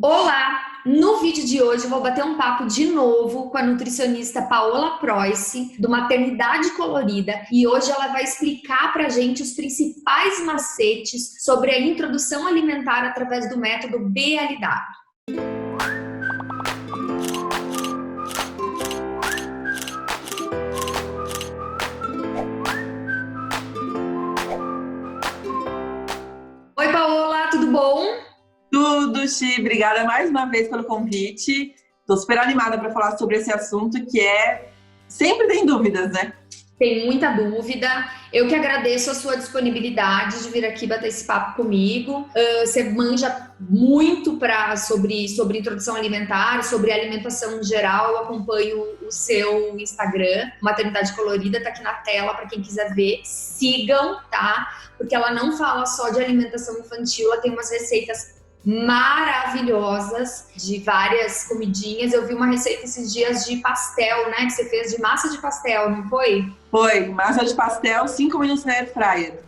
Olá! No vídeo de hoje eu vou bater um papo de novo com a nutricionista Paola Preuss, do Maternidade Colorida, e hoje ela vai explicar pra gente os principais macetes sobre a introdução alimentar através do método BLW. Oi, Paola, tudo bom? Tudo, Xi. Obrigada mais uma vez pelo convite. Estou super animada para falar sobre esse assunto que sempre tem dúvidas, né? Tem muita dúvida. Eu que agradeço a sua disponibilidade de vir aqui bater esse papo comigo. Você manja muito sobre introdução alimentar, sobre alimentação em geral. Eu acompanho o seu Instagram, Maternidade Colorida, tá aqui na tela para quem quiser ver. Sigam, tá? Porque ela não fala só de alimentação infantil, ela tem umas receitas maravilhosas de várias comidinhas. Eu vi uma receita esses dias de pastel, né? Que você fez de massa de pastel, não foi? Foi, massa de pastel, 5 minutos na air fryer.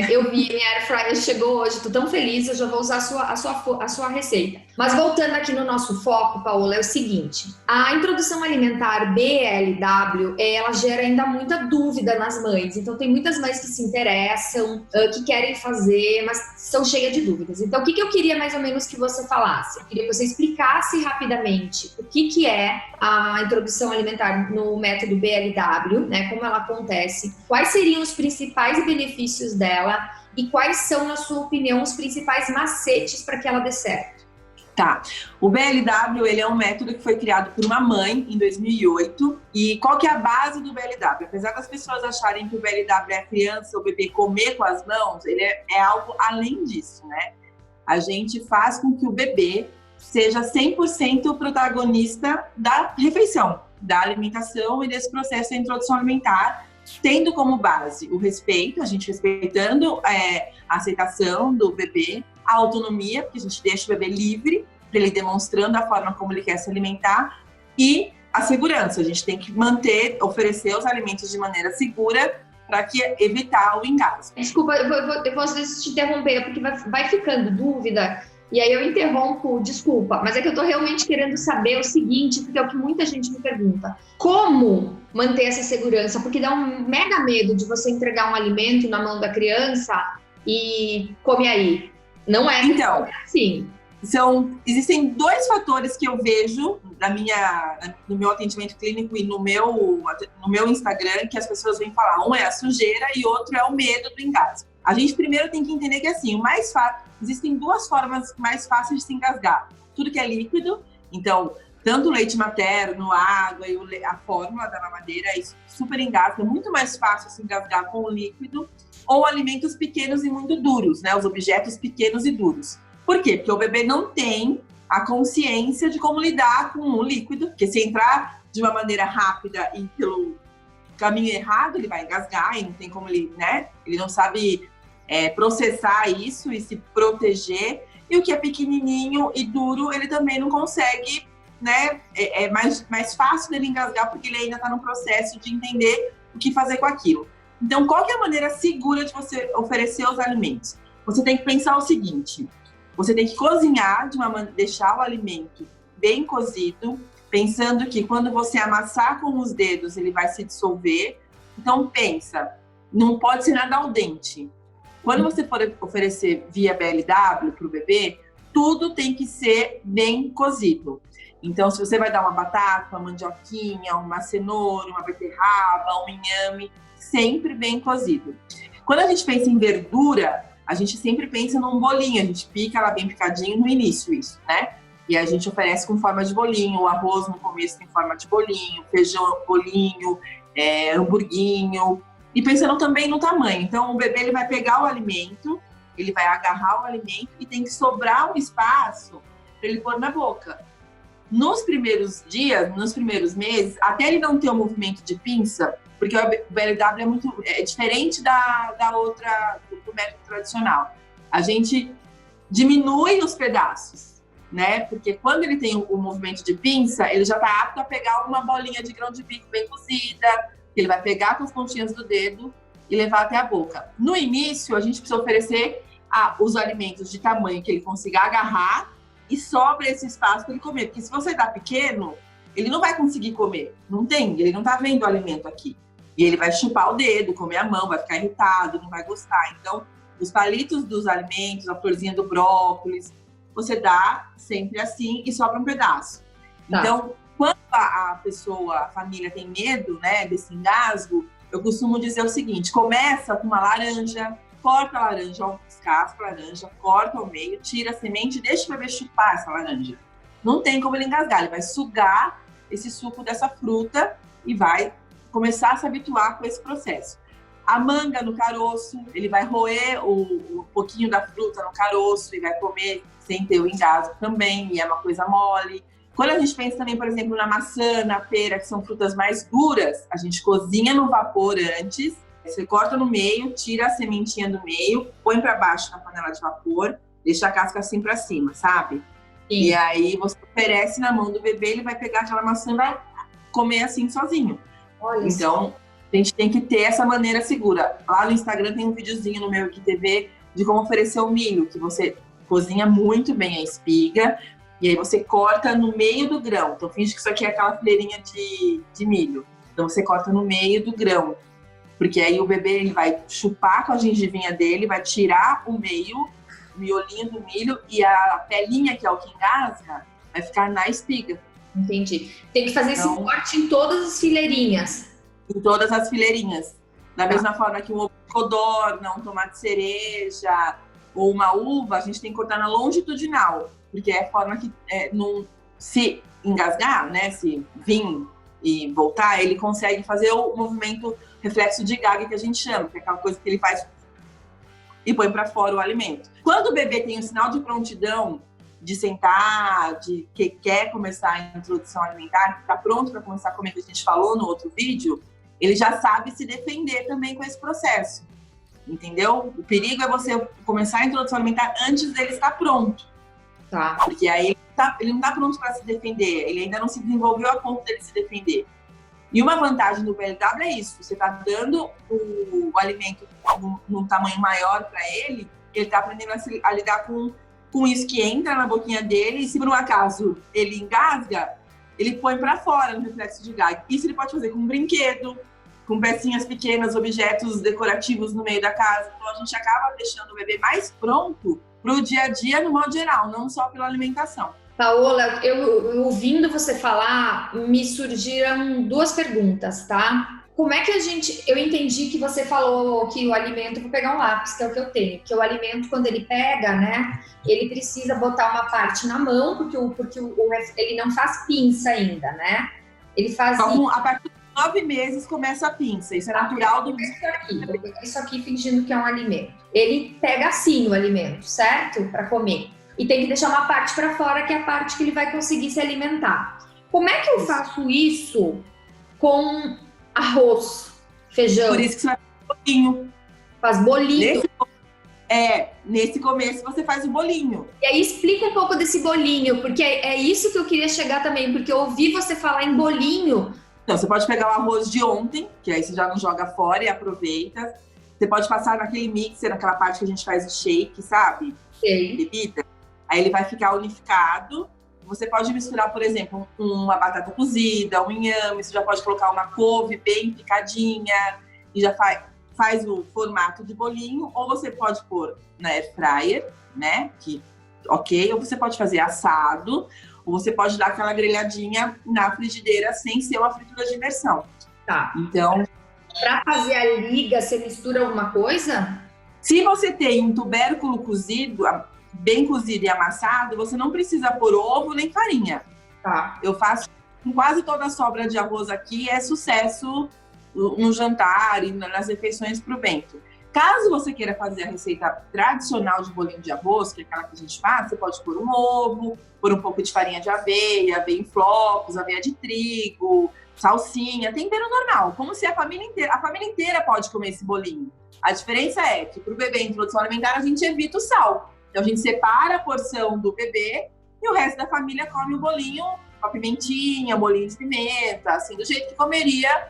Eu vi, minha air fryer chegou hoje, tô tão feliz, eu já vou usar a sua receita. Mas voltando aqui no nosso foco, Paola, é o seguinte: a introdução alimentar BLW, ela gera ainda muita dúvida nas mães. Então tem muitas mães que se interessam, que querem fazer, mas são cheias de dúvidas. Então o que eu queria mais ou menos que você falasse? Eu queria que você explicasse rapidamente o que é a introdução alimentar no método BLW, né? Como ela acontece, quais seriam os principais benefícios dela e quais são, na sua opinião, os principais macetes para que ela dê certo. Tá. O BLW, ele é um método que foi criado por uma mãe em 2008. E qual que é a base do BLW? Apesar das pessoas acharem que o BLW é a criança ou o bebê comer com as mãos, ele é algo além disso, né? A gente faz com que o bebê seja 100% protagonista da refeição, da alimentação e desse processo de introdução alimentar, tendo como base o respeito, a gente respeitando a aceitação do bebê, a autonomia, porque a gente deixa o bebê livre, para ele demonstrando a forma como ele quer se alimentar, e a segurança. A gente tem que oferecer os alimentos de maneira segura para evitar o engasgo. Desculpa, eu vou às vezes te interromper, porque vai ficando dúvida, e aí eu interrompo, desculpa, mas é que eu tô realmente querendo saber o seguinte, porque é o que muita gente me pergunta. Como manter essa segurança? Porque dá um mega medo de você entregar um alimento na mão da criança e come aí. Não é assim. Existem dois fatores que eu vejo no meu atendimento clínico e no meu Instagram que as pessoas vêm falar. Um é a sujeira e outro é o medo do engasgo. A gente primeiro tem que entender que assim, existem duas formas mais fáceis de se engasgar. Tudo que é líquido, então, tanto o leite materno, água e a fórmula da mamadeira, isso super engasga. É muito mais fácil se engasgar com o líquido ou alimentos pequenos e muito duros, né? Os objetos pequenos e duros. Por quê? Porque o bebê não tem a consciência de como lidar com um líquido, porque se entrar de uma maneira rápida e pelo caminho errado, ele vai engasgar e não tem como ele, né? Ele não sabe processar isso e se proteger. E o que é pequenininho e duro, ele também não consegue, né? É mais fácil dele engasgar porque ele ainda está no processo de entender o que fazer com aquilo. Então, qual que é a maneira segura de você oferecer os alimentos? Você tem que pensar o seguinte: você tem que cozinhar, deixar o alimento bem cozido, pensando que quando você amassar com os dedos, ele vai se dissolver. Então, pensa, não pode ser nada al dente. Quando você for oferecer via BLW para o bebê, tudo tem que ser bem cozido. Então, se você vai dar uma batata, uma mandioquinha, uma cenoura, uma beterraba, um inhame, sempre bem cozido. Quando a gente pensa em verdura, a gente sempre pensa num bolinho, a gente pica ela bem picadinho no início, isso, né? E a gente oferece com forma de bolinho, o arroz no começo tem forma de bolinho, feijão bolinho, hamburguinho, e pensando também no tamanho. Então, o bebê ele vai pegar o alimento, ele vai agarrar o alimento e tem que sobrar um espaço para ele pôr na boca. Nos primeiros dias, nos primeiros meses, até ele não ter o movimento de pinça, porque o BLW é diferente do método tradicional. A gente diminui os pedaços, né? Porque quando ele tem o movimento de pinça, ele já está apto a pegar alguma bolinha de grão de bico bem cozida, que ele vai pegar com as pontinhas do dedo e levar até a boca. No início, a gente precisa oferecer os alimentos de tamanho que ele consiga agarrar e sobra esse espaço para ele comer. Porque se você dá pequeno, ele não vai conseguir comer. Não tem, ele não tá vendo o alimento aqui. E ele vai chupar o dedo, comer a mão, vai ficar irritado, não vai gostar. Então, os palitos dos alimentos, a florzinha do brócolis, você dá sempre assim e sobra um pedaço. Tá. Então, quando a pessoa, a família tem medo, né, desse engasgo, eu costumo dizer o seguinte: começa com uma laranja, corta a laranja, descasca a laranja, corta ao meio, tira a semente e deixa o bebê chupar essa laranja. Não tem como ele engasgar, ele vai sugar esse suco dessa fruta e vai começar a se habituar com esse processo. A manga no caroço, ele vai roer um pouquinho da fruta no caroço e vai comer sem ter o engasgo também, e é uma coisa mole. Quando a gente pensa também, por exemplo, na maçã, na pera, que são frutas mais duras, a gente cozinha no vapor antes, você corta no meio, tira a sementinha do meio, põe para baixo na panela de vapor, deixa a casca assim para cima, sabe? Sim. E aí você oferece na mão do bebê, ele vai pegar aquela maçã e vai comer assim sozinho. Olha então, isso. A gente tem que ter essa maneira segura. Lá no Instagram tem um videozinho no meu IGTV de como oferecer o milho, que você cozinha muito bem a espiga, e aí você corta no meio do grão. Então, finge que isso aqui é aquela fileirinha de milho. Então, você corta no meio do grão. Porque aí o bebê ele vai chupar com a gengivinha dele, vai tirar o meio, o miolinho do milho, e a pelinha, que é o que engasga, vai ficar na espiga. Entendi. Tem que fazer esse corte em todas as fileirinhas. Em todas as fileirinhas. Da mesma forma que um ovo de codorna, um tomate cereja ou uma uva, a gente tem que cortar na longitudinal. Porque é a forma que não se engasgar, né? Se vir e voltar, ele consegue fazer o movimento reflexo de gag que a gente chama, que é aquela coisa que ele faz e põe para fora o alimento. Quando o bebê tem um sinal de prontidão de sentar, de que quer começar a introdução alimentar, que está pronto para começar a comer, que a gente falou no outro vídeo, ele já sabe se defender também com esse processo. Entendeu? O perigo é você começar a introdução alimentar antes dele estar pronto. Tá. Porque aí ele não está pronto para se defender, ele ainda não se desenvolveu a ponto dele se defender. E uma vantagem do BLW é isso: você está dando o alimento num tamanho maior para ele, ele está aprendendo a lidar com isso que entra na boquinha dele, e se por um acaso ele engasga, ele põe para fora no reflexo de gag. Isso ele pode fazer com um brinquedo, com pecinhas pequenas, objetos decorativos no meio da casa. Então a gente acaba deixando o bebê mais pronto para o dia a dia no modo geral, não só pela alimentação. Paola, eu ouvindo você falar, me surgiram duas perguntas, tá? Como é que eu entendi que você falou que o alimento, vou pegar um lápis, que é o que eu tenho, que o alimento, quando ele pega, né, ele precisa botar uma parte na mão, porque ele não faz pinça ainda, né? Ele faz... Então, a partir de 9 meses começa a pinça, isso é natural do... Vou pegar isso aqui fingindo que é um alimento. Ele pega assim o alimento, certo? Para comer. E tem que deixar uma parte para fora, que é a parte que ele vai conseguir se alimentar. Como é que eu faço isso com arroz, feijão? Por isso que você vai fazer bolinho. Faz bolinho. Nesse começo você faz o bolinho. E aí explica um pouco desse bolinho, porque é isso que eu queria chegar também, porque eu ouvi você falar em bolinho. Então, você pode pegar o arroz de ontem, que aí você já não joga fora e aproveita. Você pode passar naquele mixer, naquela parte que a gente faz o shake, sabe? Sei. Bebida. Aí ele vai ficar unificado. Você pode misturar, por exemplo, uma batata cozida, um inhame, você já pode colocar uma couve bem picadinha e já faz o formato de bolinho. Ou você pode pôr na air fryer, né? Ou você pode fazer assado, ou você pode dar aquela grelhadinha na frigideira sem ser uma fritura de imersão. Tá. Então, para fazer a liga, você mistura alguma coisa? Se você tem um tubérculo cozido, bem cozido e amassado, você não precisa pôr ovo nem farinha. Tá. Eu faço com quase toda a sobra de arroz aqui, é sucesso no jantar e nas refeições para o Bento. Caso você queira fazer a receita tradicional de bolinho de arroz, que é aquela que a gente faz, você pode pôr um ovo, pôr um pouco de farinha de aveia em flocos, aveia de trigo, salsinha, tempero normal, como se a família inteira pode comer esse bolinho. A diferença é que para o bebê em introdução alimentar a gente evita o sal. Então a gente separa a porção do bebê e o resto da família come o bolinho com a pimentinha, bolinho de pimenta, assim, do jeito que comeria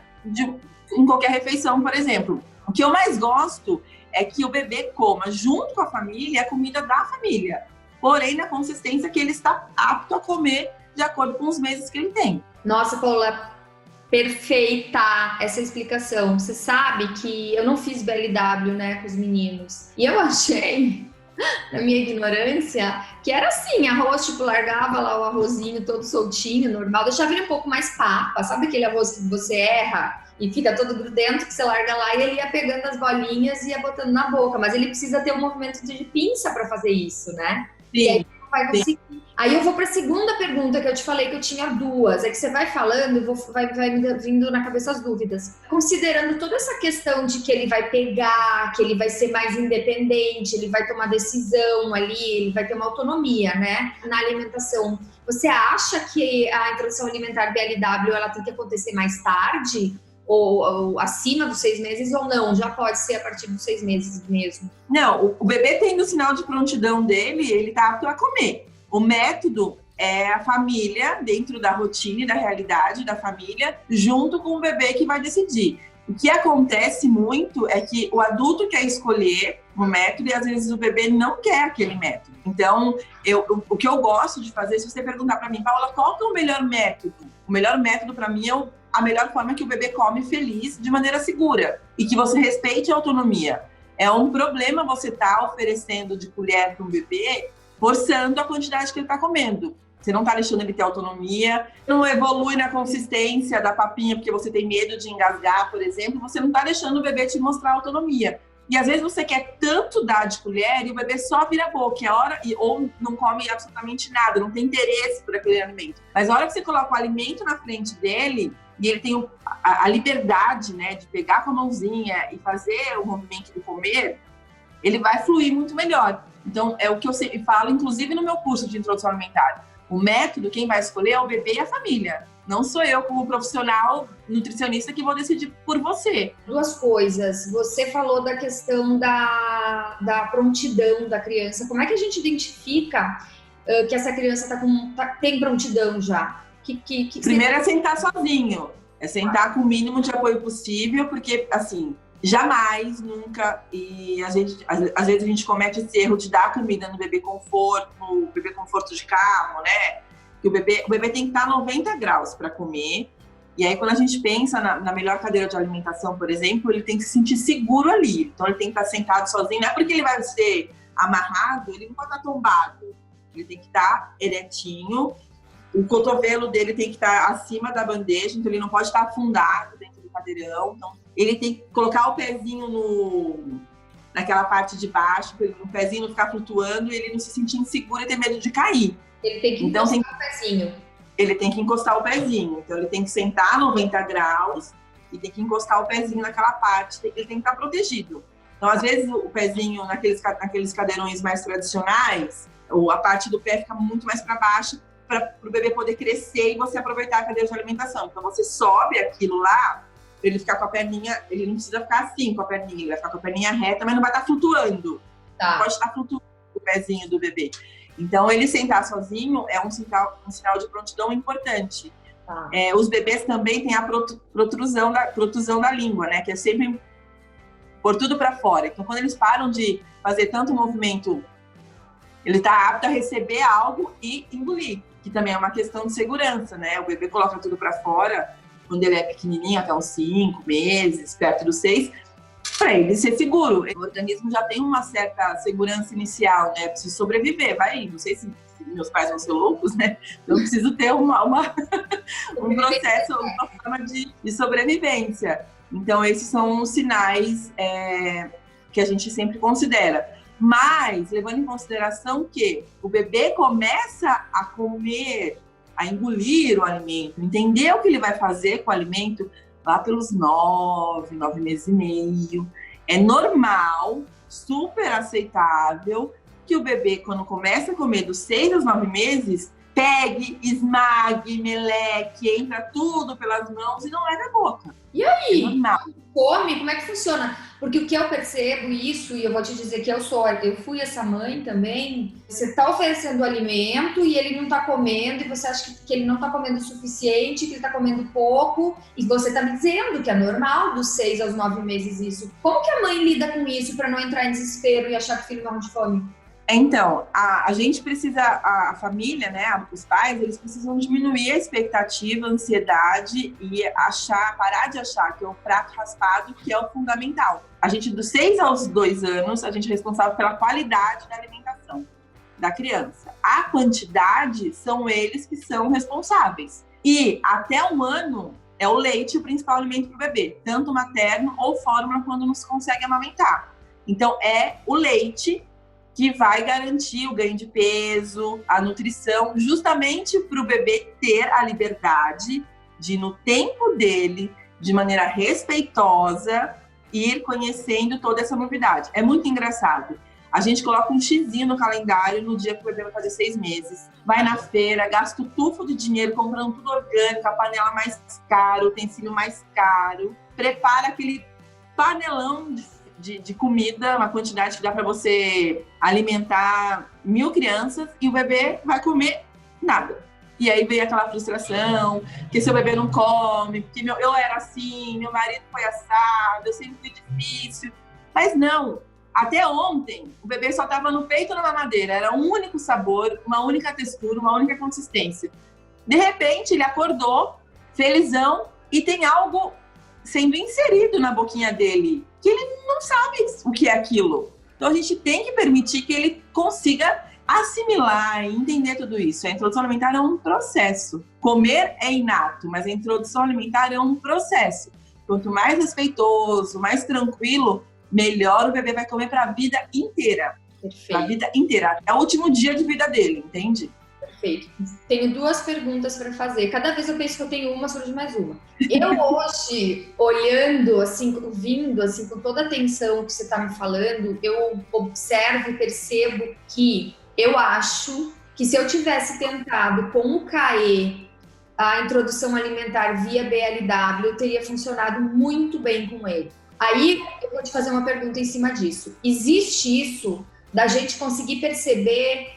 em qualquer refeição, por exemplo. O que eu mais gosto é que o bebê coma junto com a família a comida da família. porém na consistência que ele está apto a comer de acordo com os meses que ele tem. Nossa, Paula, perfeita essa explicação. Você sabe que eu não fiz BLW, né, com os meninos. E eu achei, na minha ignorância, que era assim, arroz, tipo, largava lá o arrozinho todo soltinho, normal, deixava ele um pouco mais papa, sabe aquele arroz que você erra e fica todo grudento, que você larga lá e ele ia pegando as bolinhas e ia botando na boca, mas ele precisa ter um movimento de pinça para fazer isso, né? Sim. E aí não vai conseguir. Aí eu vou para a segunda pergunta que eu te falei que eu tinha duas. É que você vai falando, vai vindo na cabeça as dúvidas. Considerando toda essa questão de que ele vai pegar, que ele vai ser mais independente, ele vai tomar decisão ali, ele vai ter uma autonomia, né, na alimentação. Você acha que a introdução alimentar BLW ela tem que acontecer mais tarde? Ou acima dos 6 meses ou não? Já pode ser a partir dos 6 meses mesmo? Não, o bebê tendo o sinal de prontidão dele, ele tá apto a comer. O método é a família, dentro da rotina e da realidade da família, junto com o bebê que vai decidir. O que acontece muito é que o adulto quer escolher o método e às vezes o bebê não quer aquele método. Então, o que eu gosto de fazer, se você perguntar para mim, Paula, qual que é o melhor método? O melhor método para mim é a melhor forma que o bebê come feliz, de maneira segura, e que você respeite a autonomia. É um problema você estar oferecendo de colher para um bebê, forçando a quantidade que ele está comendo. Você não está deixando ele ter autonomia, não evolui na consistência da papinha porque você tem medo de engasgar, por exemplo, você não está deixando o bebê te mostrar autonomia. E às vezes você quer tanto dar de colher e o bebê só vira a boca, ou não come absolutamente nada, não tem interesse por aquele alimento. Mas a hora que você coloca o alimento na frente dele, e ele tem a liberdade, né, de pegar com a mãozinha e fazer o movimento de comer, ele vai fluir muito melhor. Então, é o que eu sempre falo, inclusive no meu curso de introdução alimentar. O método, quem vai escolher é o bebê e a família. Não sou eu, como profissional nutricionista, que vou decidir por você. Duas coisas. Você falou da questão da prontidão da criança. Como é que a gente identifica que essa criança tem prontidão já? Primeiro é sentar sozinho. É sentar com o mínimo de apoio possível, porque, assim, jamais, nunca, e às vezes a gente comete esse erro de dar comida no bebê conforto de carro, né? Que o bebê tem que estar 90 graus para comer. E aí, quando a gente pensa na melhor cadeira de alimentação, por exemplo, ele tem que se sentir seguro ali. Então, ele tem que estar sentado sozinho. Não é porque ele vai ser amarrado, ele não pode estar tombado. Ele tem que estar eretinho. O cotovelo dele tem que estar acima da bandeja, então ele não pode estar afundado dentro do cadeirão. Então, ele tem que colocar o pezinho naquela parte de baixo, para o pezinho não ficar flutuando e ele não se sentir inseguro e ter medo de cair. Ele tem que encostar o pezinho. Ele tem que encostar o pezinho. Então, ele tem que sentar 90 graus e tem que encostar o pezinho naquela parte. Ele tem que estar protegido. Então, às vezes, o pezinho naqueles cadeirões mais tradicionais, ou a parte do pé fica muito mais para baixo, para o bebê poder crescer e você aproveitar a cadeira de alimentação. Então, você sobe aquilo lá, para ele ficar com a perninha, ele não precisa ficar assim com a perninha, ele vai ficar com a perninha reta, mas não vai estar flutuando. Tá. Não pode estar flutuando o pezinho do bebê. Então, ele sentar sozinho é um sinal de prontidão importante. Tá. Os bebês também têm a protrusão da língua, né? Que é sempre por tudo para fora. Então, quando eles param de fazer tanto movimento, ele está apto a receber algo e engolir, que também é uma questão de segurança, né? O bebê coloca tudo para fora quando ele é pequenininho, até uns 5 meses, perto dos 6, para ele ser seguro. O organismo já tem uma certa segurança inicial, né? Preciso sobreviver, não sei se meus pais vão ser loucos, né? Eu preciso ter um processo, uma forma de sobrevivência. Então, esses são os sinais que a gente sempre considera. Mas, levando em consideração que o bebê começa a comer, a engolir o alimento, entender o que ele vai fazer com o alimento lá pelos 9 meses e meio. É normal, super aceitável, que o bebê, quando começa a comer dos 6 aos 9 meses, pegue, esmague, meleque, entra tudo pelas mãos e não leva a boca. E aí? É normal. Come? Como é que funciona? Porque o que eu percebo isso, e eu vou te dizer que eu fui essa mãe também, você tá oferecendo alimento e ele não tá comendo, e você acha que ele não tá comendo o suficiente, que ele tá comendo pouco, e você tá me dizendo que é normal dos 6 aos 9 meses isso. Como que a mãe lida com isso para não entrar em desespero e achar que o filho morre de fome? Então, a gente precisa, a família, né, os pais, eles precisam diminuir a expectativa, a ansiedade e parar de achar que é o prato raspado que é o fundamental. A gente, dos 6 aos 2 anos, a gente é responsável pela qualidade da alimentação da criança. A quantidade são eles que são responsáveis. E até 1 ano é o leite o principal alimento para o bebê, tanto materno ou fórmula quando não se consegue amamentar. Então, é o leite que vai garantir o ganho de peso, a nutrição, justamente para o bebê ter a liberdade de, no tempo dele, de maneira respeitosa, ir conhecendo toda essa novidade. É muito engraçado. A gente coloca um xizinho no calendário no dia que o bebê vai fazer 6 meses. Vai na feira, gasta o tufo de dinheiro comprando tudo orgânico, a panela mais cara, o utensílio mais caro. Prepara aquele panelão de comida, uma quantidade que dá para você alimentar 1000 crianças e o bebê vai comer nada. E aí vem aquela frustração, que seu bebê não come, porque eu era assim, meu marido foi assado, eu sempre fui difícil. Mas não, até ontem o bebê só estava no peito ou na mamadeira, era um único sabor, uma única textura, uma única consistência. De repente ele acordou, felizão, e tem algo sendo inserido na boquinha dele, que ele não sabe o que é aquilo. Então a gente tem que permitir que ele consiga assimilar e entender tudo isso. A introdução alimentar é um processo. Comer é inato, mas a introdução alimentar é um processo. Quanto mais respeitoso, mais tranquilo, melhor o bebê vai comer para a vida inteira. Perfeito. Para a vida inteira. É o último dia de vida dele, entende? Perfeito. Tenho 2 perguntas para fazer. Cada vez eu penso que eu tenho uma, surge mais uma. Eu hoje, olhando, assim, ouvindo, assim, com toda a atenção que você está me falando, eu observo e percebo que eu acho que se eu tivesse tentado com o CAE a introdução alimentar via BLW, eu teria funcionado muito bem com ele. Aí eu vou te fazer uma pergunta em cima disso. Existe isso da gente conseguir perceber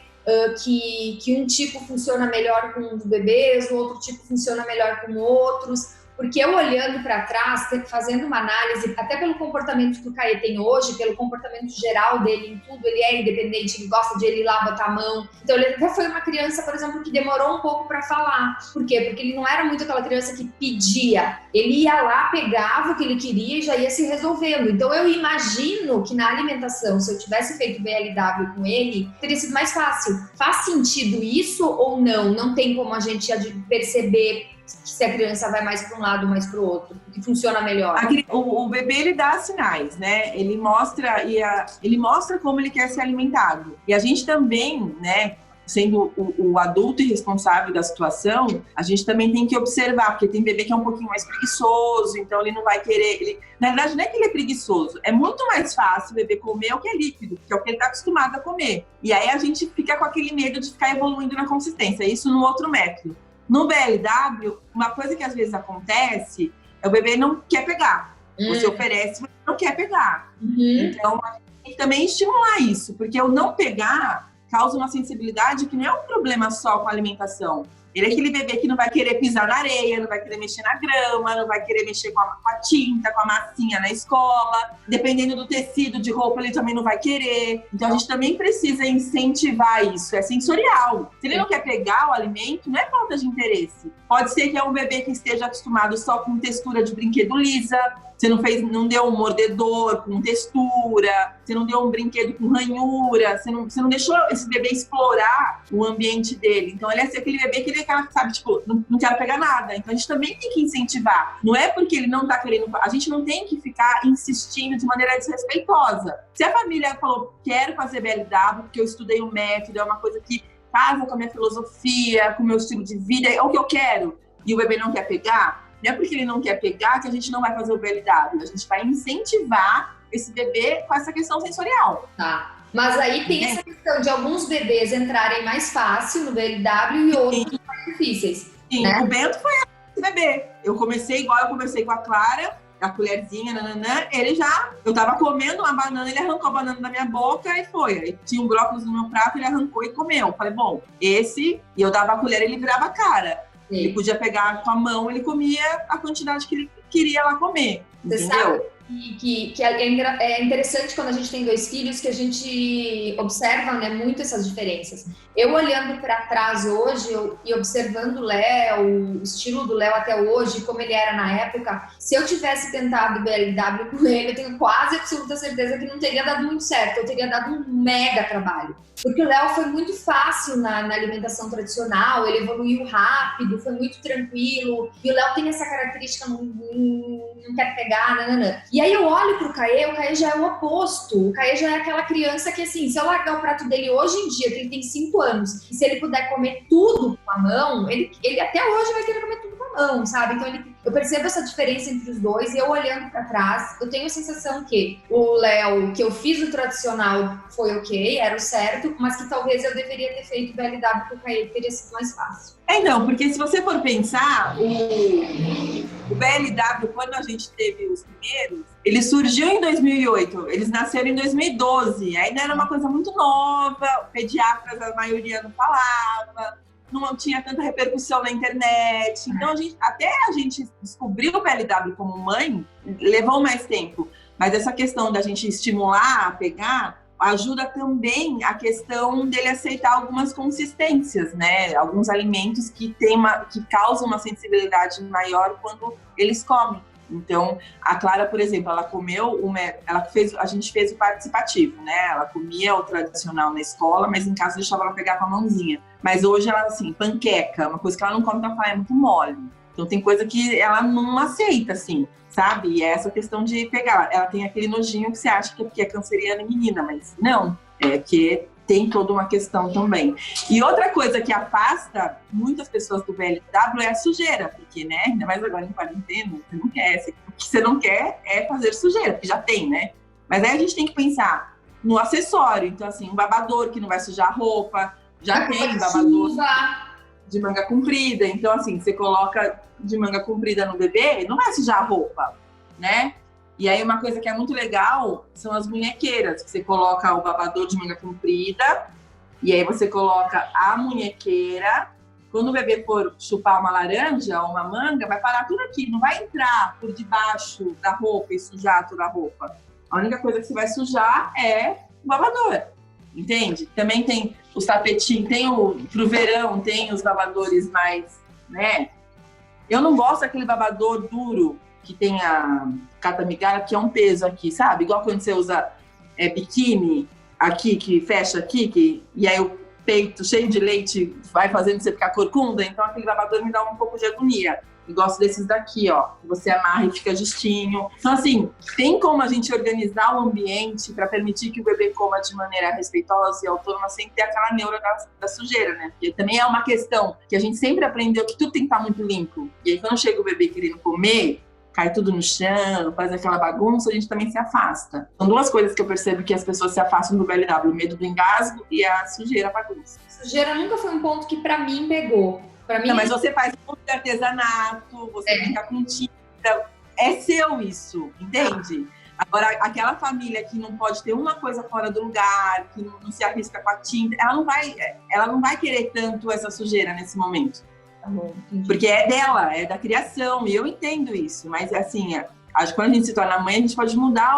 que um tipo funciona melhor com os bebês, o outro tipo funciona melhor com outros? Porque eu olhando para trás, fazendo uma análise, até pelo comportamento que o Caê tem hoje, pelo comportamento geral dele em tudo, ele é independente, ele gosta de ele ir lá botar a mão. Então ele até foi uma criança, por exemplo, que demorou um pouco para falar. Por quê? Porque ele não era muito aquela criança que pedia. Ele ia lá, pegava o que ele queria e já ia se resolvendo. Então eu imagino que na alimentação, se eu tivesse feito BLW com ele, teria sido mais fácil. Faz sentido isso ou não? Não tem como a gente perceber se a criança vai mais para um lado, mais para o outro, que funciona melhor. O bebê, ele dá sinais, né? Ele mostra como ele quer ser alimentado. E a gente também, né, sendo o adulto e responsável da situação, a gente também tem que observar, porque tem bebê que é um pouquinho mais preguiçoso, então ele não vai querer... Na verdade, não é que ele é preguiçoso, é muito mais fácil o bebê comer o que é líquido, que é o que ele está acostumado a comer. E aí a gente fica com aquele medo de ficar evoluindo na consistência, isso no outro método. No BLW, uma coisa que às vezes acontece é o bebê não quer pegar. Você oferece, mas não quer pegar. Então, a gente tem que também estimular isso, porque o não pegar causa uma sensibilidade que não é um problema só com a alimentação. Ele é aquele bebê que não vai querer pisar na areia, não vai querer mexer na grama, não vai querer mexer com a tinta, com a massinha na escola. Dependendo do tecido de roupa, ele também não vai querer. Então, a gente também precisa incentivar isso. É sensorial. Se ele não quer pegar o alimento, não é falta de interesse. Pode ser que é um bebê que esteja acostumado só com textura de brinquedo lisa. Você não deu um mordedor com textura, você não deu um brinquedo com ranhura, você não deixou esse bebê explorar o ambiente dele. Então, ele é aquele bebê que ele sabe, tipo, não quero pegar nada. Então, a gente também tem que incentivar. Não é porque ele não tá querendo... A gente não tem que ficar insistindo de maneira desrespeitosa. Se a família falou, quero fazer BLW, porque eu estudei o método, é uma coisa que casa com a minha filosofia, com o meu estilo de vida, é o que eu quero, e o bebê não quer pegar... Não é porque ele não quer pegar que a gente não vai fazer o BLW. A gente vai incentivar esse bebê com essa questão sensorial. Tá. Mas aí tem essa questão de alguns bebês entrarem mais fácil no BLW e outros mais difíceis. Sim, né? O Bento foi esse bebê. Eu comecei igual eu comecei com a Clara, a colherzinha, nananã. Eu tava comendo uma banana, ele arrancou a banana da minha boca e foi. Aí tinha um brócolis no meu prato, ele arrancou e comeu. Falei, bom, e eu dava a colher, ele virava a cara. Sim. Ele podia pegar com a mão, ele comia a quantidade que ele queria lá comer, entendeu? que é interessante quando a gente tem 2 filhos, que a gente observa, né, muito essas diferenças. Eu olhando para trás hoje e observando o Léo, o estilo do Léo até hoje, como ele era na época, se eu tivesse tentado BLW com ele, eu tenho quase absoluta certeza que não teria dado muito certo, eu teria dado um mega trabalho. Porque o Léo foi muito fácil na alimentação tradicional, ele evoluiu rápido, foi muito tranquilo, e o Léo tem essa característica, não quer pegar, nananã. E aí eu olho pro Caê, o Caê já é o oposto, o Caê já é aquela criança que, assim, se eu largar o prato dele hoje em dia, que ele tem 5 anos, e se ele puder comer tudo com a mão, ele até hoje vai querer comer tudo com a mão, sabe? Então eu percebo essa diferença entre os dois, e eu olhando pra trás, eu tenho a sensação que o Léo, que eu fiz o tradicional, foi ok, era o certo, mas que talvez eu deveria ter feito o BLW com o Caê, que teria sido mais fácil. Então, porque se você for pensar, o BLW, quando a gente teve os primeiros, ele surgiu em 2008, eles nasceram em 2012, ainda era uma coisa muito nova, pediatras a maioria não falava, não tinha tanta repercussão na internet, então até a gente descobrir o BLW como mãe, levou mais tempo, mas essa questão da gente estimular a pegar, ajuda também a questão dele aceitar algumas consistências, né? Alguns alimentos que causam uma sensibilidade maior quando eles comem. Então, a Clara, por exemplo, ela comeu a gente fez o participativo, né? Ela comia o tradicional na escola, mas em casa deixava ela pegar com a mãozinha. Mas hoje ela, assim, panqueca, uma coisa que ela não come, ela fala, é muito mole. Então, tem coisa que ela não aceita, assim, sabe? E é essa questão de pegar. Ela tem aquele nojinho que você acha que é canceriana e menina, mas não. É que tem toda uma questão também. E outra coisa que afasta muitas pessoas do BLW é a sujeira, porque, né, ainda mais agora em quarentena, você não quer. O que você não quer é fazer sujeira, porque já tem, né? Mas aí a gente tem que pensar no acessório. Então, assim, um babador que não vai sujar a roupa, já tem babador de manga comprida. Então, assim, você coloca de manga comprida no bebê, não vai sujar a roupa, né? E aí uma coisa que é muito legal são as munhequeiras, que você coloca o babador de manga comprida, e aí você coloca a munhequeira. Quando o bebê for chupar uma laranja ou uma manga, vai parar tudo aqui, não vai entrar por debaixo da roupa e sujar toda a roupa. A única coisa que você vai sujar é o babador, entende? Também tem os tapetinhos, pro verão tem os babadores mais, né? Eu não gosto daquele babador duro que tem a catamigalha, que é um peso aqui, sabe? Igual quando você usa biquíni aqui, que fecha aqui, e aí o peito cheio de leite vai fazendo você ficar corcunda. Então aquele babador me dá um pouco de agonia. Eu gosto desses daqui, ó, que você amarra e fica justinho. Então, assim, tem como a gente organizar o ambiente para permitir que o bebê coma de maneira respeitosa e autônoma, sem ter aquela neura da sujeira, né? Porque também é uma questão que a gente sempre aprendeu que tudo tem que estar muito limpo. E aí, quando chega o bebê querendo comer, cai tudo no chão, faz aquela bagunça, a gente também se afasta. São duas coisas que eu percebo que as pessoas se afastam do BLW, o medo do engasgo e a sujeira, a bagunça. Sujeira nunca foi um ponto que, para mim, pegou. Não, mas você faz muito de artesanato, você fica com tinta, é seu isso, entende? Agora, aquela família que não pode ter uma coisa fora do lugar, que não se arrisca com a tinta, ela não vai querer tanto essa sujeira nesse momento. Tá bom, porque é dela, é da criação, e eu entendo isso, mas assim, acho que quando a gente se torna mãe, a gente pode mudar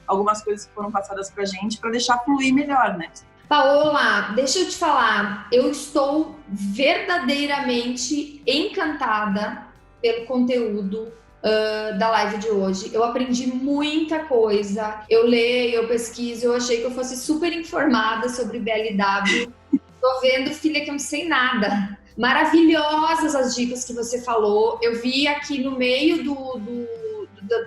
algumas coisas que foram passadas pra gente para deixar fluir melhor, né? Paola, deixa eu te falar, eu estou verdadeiramente encantada pelo conteúdo da live de hoje. Eu aprendi muita coisa, eu leio, eu pesquiso, eu achei que eu fosse super informada sobre BLW. Tô vendo, filha, que eu não sei nada. Maravilhosas as dicas que você falou. Eu vi aqui no meio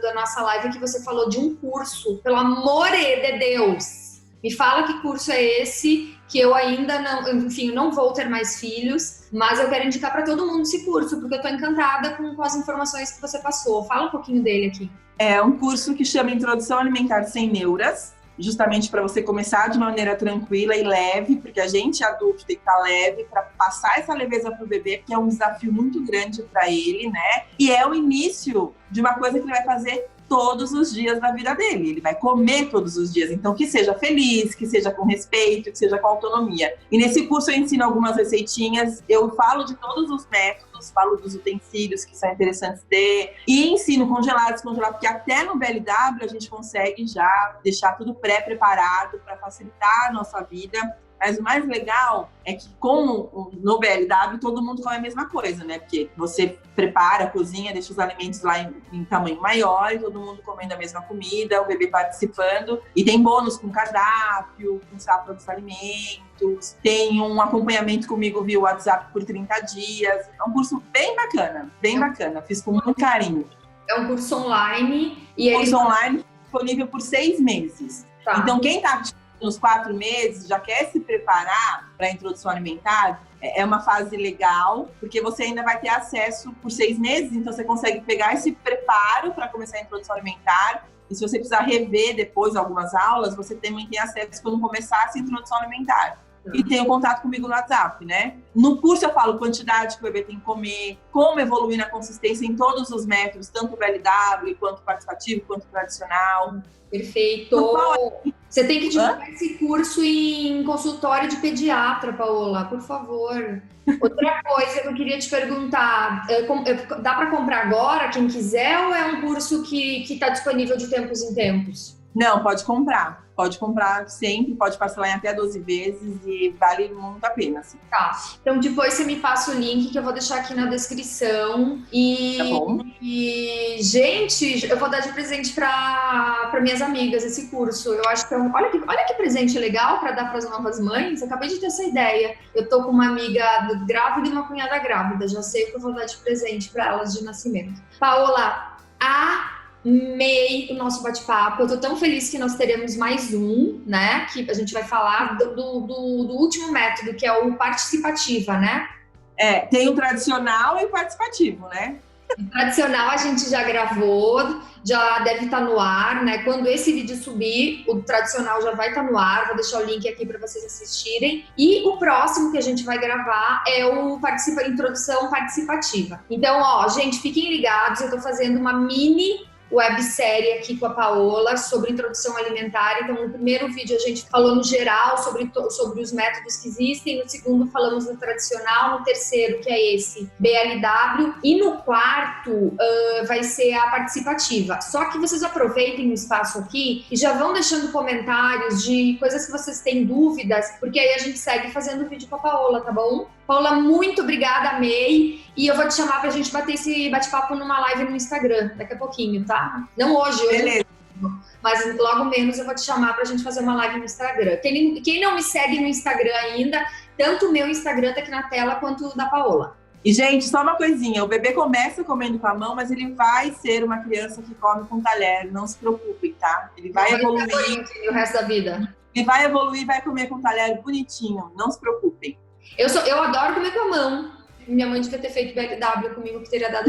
da nossa live que você falou de um curso, pelo amor de Deus. Me fala que curso é esse, que eu ainda não vou ter mais filhos, mas eu quero indicar para todo mundo esse curso, porque eu tô encantada com as informações que você passou. Fala um pouquinho dele aqui. É um curso que chama Introdução Alimentar Sem Neuras, justamente para você começar de maneira tranquila e leve, porque a gente adulto tem que estar leve para passar essa leveza para o bebê, que é um desafio muito grande para ele, né? E é o início de uma coisa que ele vai fazer todos os dias da vida dele. Ele vai comer todos os dias. Então, que seja feliz, que seja com respeito, que seja com autonomia. E nesse curso eu ensino algumas receitinhas. Eu falo de todos os métodos, falo dos utensílios que são interessantes ter. E ensino congelar, descongelar, porque até no BLW a gente consegue já deixar tudo pré-preparado para facilitar a nossa vida. Mas o mais legal é que, como no BLW, todo mundo come a mesma coisa, né? Porque você prepara, cozinha, deixa os alimentos lá em tamanho maior, e todo mundo comendo a mesma comida, o bebê participando. E tem bônus com cardápio, com safra dos alimentos, tem um acompanhamento comigo via WhatsApp por 30 dias. É um curso bem bacana. Fiz com muito carinho. É um curso online. E curso online disponível por 6 meses. Tá. Então, quem está nos 4 meses, já quer se preparar para a introdução alimentar, é uma fase legal, porque você ainda vai ter acesso por 6 meses, então você consegue pegar esse preparo para começar a introdução alimentar, e se você precisar rever depois algumas aulas, você também tem acesso quando começar essa introdução alimentar. E tem o contato comigo no WhatsApp, né? No curso eu falo quantidade que o bebê tem que comer, como evoluir na consistência em todos os métodos, tanto o BLW, quanto participativo, quanto tradicional. Perfeito. Você tem que divulgar esse curso em consultório de pediatra, Paola, por favor. Outra coisa que eu queria te perguntar, dá para comprar agora, quem quiser, ou é um curso que está disponível de tempos em tempos? Não, pode comprar. Pode comprar sempre, pode parcelar em até 12 vezes e vale muito a pena. Assim. Tá. Então depois você me passa o link que eu vou deixar aqui na descrição. Tá bom. E gente, eu vou dar de presente para minhas amigas esse curso. Eu acho que olha que presente legal para dar para as novas mães. Eu acabei de ter essa ideia. Eu tô com uma amiga grávida e uma cunhada grávida. Já sei o que eu vou dar de presente para elas de nascimento. Paola, amei o nosso bate-papo. Eu tô tão feliz que nós teremos mais um, né? Que a gente vai falar do último método, que é o participativa, né? Tem o tradicional e o participativo, né? O tradicional a gente já gravou, já deve estar no ar, né? Quando esse vídeo subir, o tradicional já vai estar no ar. Vou deixar o link aqui para vocês assistirem. E o próximo que a gente vai gravar é o introdução participativa. Então, gente, fiquem ligados. Eu tô fazendo uma mini websérie aqui com a Paola sobre introdução alimentar. Então, no primeiro vídeo a gente falou no geral sobre os métodos que existem, no segundo falamos no tradicional, no terceiro, que é esse BLW, e no quarto vai ser a participativa. Só que vocês aproveitem o espaço aqui e já vão deixando comentários de coisas que vocês têm dúvidas, porque aí a gente segue fazendo vídeo com a Paola, tá bom? Paola, muito obrigada, amei. E eu vou te chamar pra gente bater esse bate-papo numa live no Instagram, daqui a pouquinho, tá? Não hoje. Beleza. Mas logo menos eu vou te chamar pra gente fazer uma live no Instagram. Quem não me segue no Instagram ainda, tanto o meu Instagram tá aqui na tela, quanto o da Paola. E, gente, só uma coisinha. O bebê começa comendo com a mão, mas ele vai ser uma criança que come com talher. Não se preocupem, tá? Ele vai evoluir. O resto da vida. Ele vai evoluir, vai comer com talher bonitinho. Não se preocupem. Eu adoro comer com a mão. Minha mãe devia ter feito BLW comigo, que teria dado.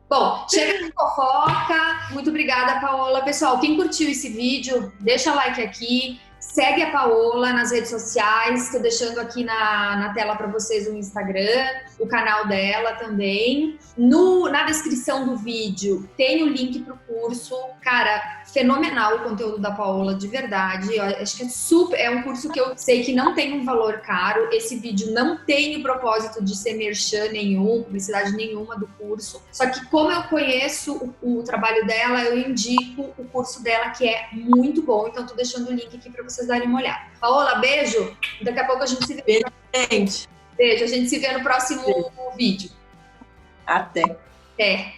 Bom, chega de fofoca. Muito obrigada, Paola. Pessoal, quem curtiu esse vídeo, deixa like aqui. Segue a Paola nas redes sociais. Estou deixando aqui na tela para vocês o Instagram, o canal dela também. Na descrição do vídeo tem o link para o curso. Cara, fenomenal o conteúdo da Paola, de verdade. Eu acho que é um curso que eu sei que não tem um valor caro. Esse vídeo não tem o propósito de ser merchan nenhum, publicidade nenhuma do curso. Só que como eu conheço o trabalho dela, eu indico o curso dela, que é muito bom. Então, tô deixando o link aqui para vocês darem uma olhada. Paola, beijo. Daqui a pouco a gente se vê. Beijo, gente. Beijo, a gente se vê no próximo vídeo. Até. Até.